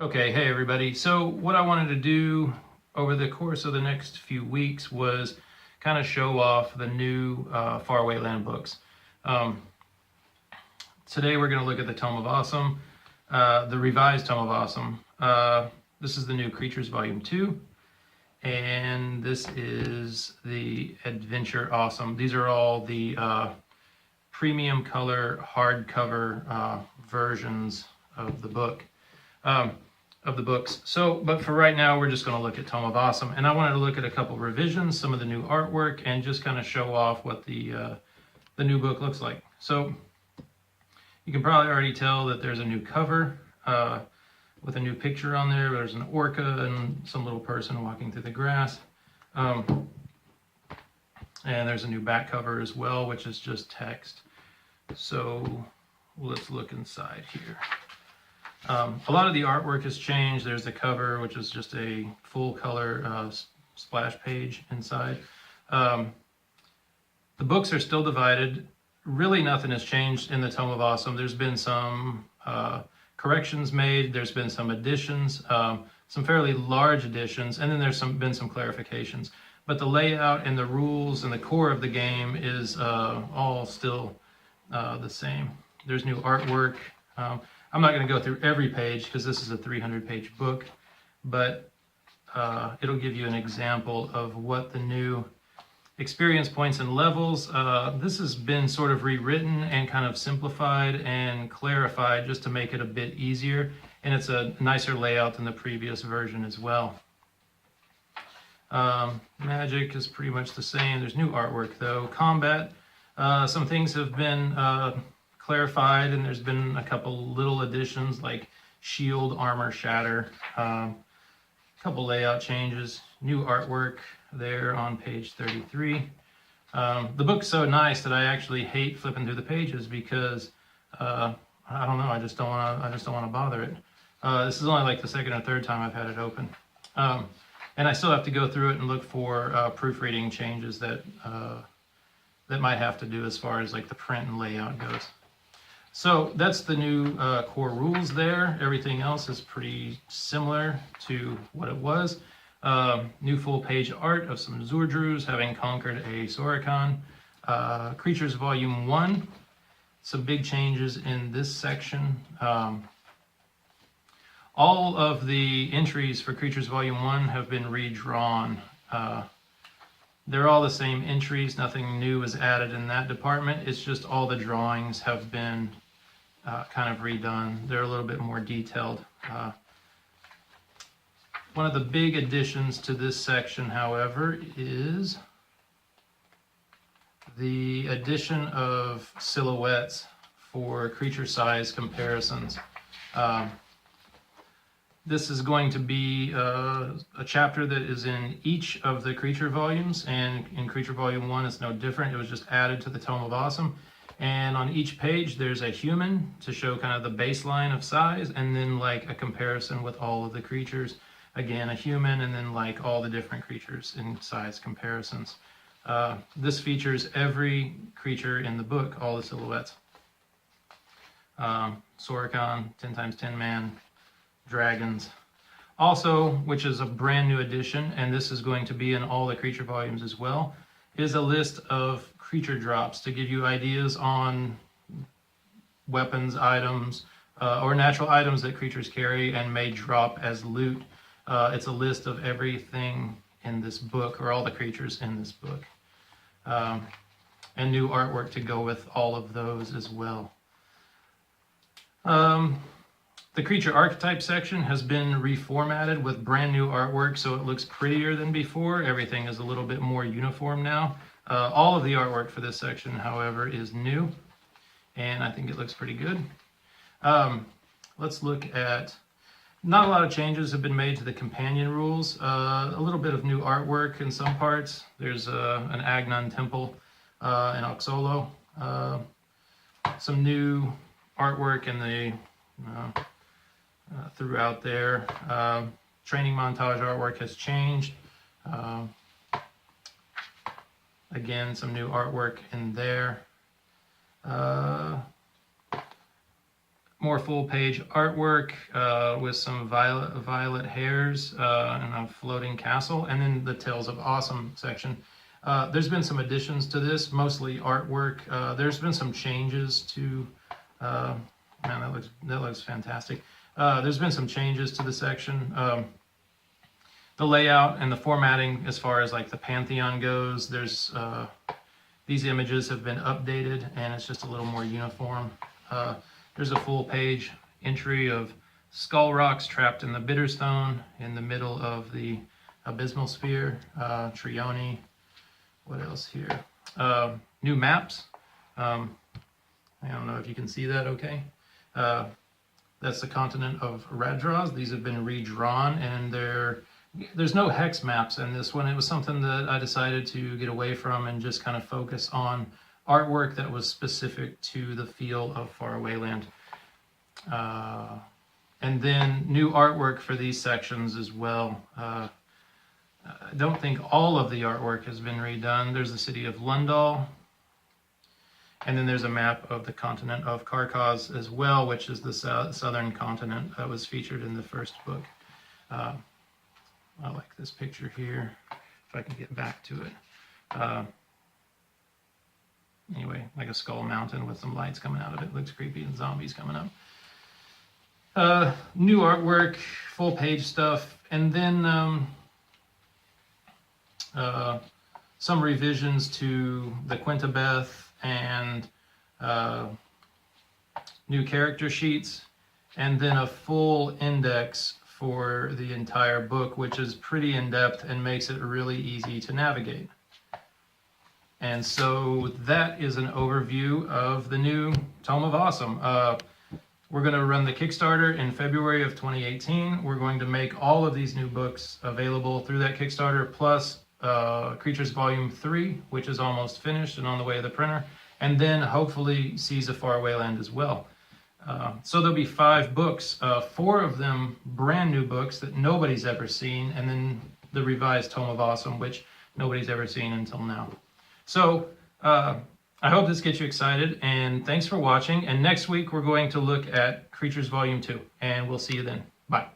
Okay, hey everybody. So what I wanted to do over the course of the next few weeks was kind of show off the new Faraway Land books. Today we're going to look at the Tome of Awesome, the revised Tome of Awesome. This is the new Creatures Volume 2, and this is the Adventure Awesome. These are all the premium color hardcover versions of the book. Of the books. But for right now, we're just going to look at Tome of Awesome. And I wanted to look at a couple revisions, some of the new artwork, and just kind of show off what the new book looks like. So you can probably already tell that there's a new cover with a new picture on there. There's an orca and some little person walking through the grass. And there's a new back cover as well, which is just text. So let's look inside here. A lot of the artwork has changed. There's the cover, which is just a full color splash page inside. The books are still divided. Really nothing has changed in the Tome of Awesome. There's been some corrections made. There's been some additions, some fairly large additions, and then there's been some clarifications. But the layout and the rules and the core of the game is all still the same. There's new artwork. I'm not going to go through every page because this is a 300-page book, but it'll give you an example of what the new experience points and levels. This has been sort of rewritten and kind of simplified and clarified just to make it a bit easier, and it's a nicer layout than the previous version as well. Magic is pretty much the same. There's new artwork though. Combat, some things have been clarified, and there's been a couple little additions like shield, armor, shatter, a couple layout changes, new artwork there on page 33. The book's so nice that I actually hate flipping through the pages because I don't know, I just don't want to bother it. This is only like the second or third time I've had it open, and I still have to go through it and look for proofreading changes that might have to do as far as like the print and layout goes. So that's the new core rules there. Everything else is pretty similar to what it was. New full page art of some Zurdrus having conquered a Soricon. Creatures Volume 1. Some big changes in this section. All of the entries for Creatures Volume 1 have been redrawn. They're all the same entries. Nothing new is added in that department. It's just all the drawings have been kind of redone. They're a little bit more detailed. One of the big additions to this section, however, is the addition of silhouettes for creature size comparisons. This is going to be a chapter that is in each of the creature volumes, and in Creature Volume 1 it's no different. It was just added to the Tome of Awesome. And on each page there's a human to show kind of the baseline of size, and then like a comparison with all of the creatures. Again, a human, and then like all the different creatures in size comparisons. This features every creature in the book, all the silhouettes. Soricon, 10x10 man, dragons. Also, which is a brand new addition, and this is going to be in all the creature volumes as well, is a list of creature drops to give you ideas on weapons, items, or natural items that creatures carry and may drop as loot. It's a list of everything in this book, or all the creatures in this book. And new artwork to go with all of those as well. The creature archetype section has been reformatted with brand new artwork, so it looks prettier than before. Everything is a little bit more uniform now. All of the artwork for this section, however, is new, and I think it looks pretty good. Let's look at, not a lot of changes have been made to the companion rules. A little bit of new artwork in some parts. There's an Agnon temple in Oxolo. Some new artwork in the throughout there. Training montage artwork has changed. Again, some new artwork in there. more full-page artwork with some violet hairs and a floating castle, and then the Tales of Awesome section. There's been some additions to this, mostly artwork. There's been some changes to, man, that looks fantastic. There's been some changes to the section. The layout and the formatting, as far as like the Pantheon goes, there's these images have been updated, and it's just a little more uniform. There's a full-page entry of skull rocks trapped in the Bitterstone in the middle of the Abysmal Sphere, Trione. What else here? New maps. I don't know if you can see that okay. That's the continent of Radroz. These have been redrawn, and there's no hex maps in this one. It was something that I decided to get away from and just kind of focus on artwork that was specific to the feel of Faraway Land. And then new artwork for these sections as well. I don't think all of the artwork has been redone. There's the city of Lundal. And then there's a map of the continent of Carcoz as well, which is the southern continent that was featured in the first book. I like this picture here, if I can get back to it. Anyway, like a skull mountain with some lights coming out of it. Looks creepy, and zombies coming up. New artwork, full page stuff, and then some revisions to the Quintabeth and new character sheets, and then a full index for the entire book, which is pretty in-depth and makes it really easy to navigate. And so that is an overview of the new Tome of Awesome. We're going to run the Kickstarter in February of 2018. We're going to make all of these new books available through that Kickstarter, plus Creatures Volume 3, which is almost finished and on the way to the printer, and then hopefully Seas of Faraway Land as well. So there'll be 5 books, 4 of them brand new books that nobody's ever seen, and then the revised Tome of Awesome, which nobody's ever seen until now. So I hope this gets you excited, and thanks for watching. And next week we're going to look at Creatures Volume 2, and we'll see you then. Bye.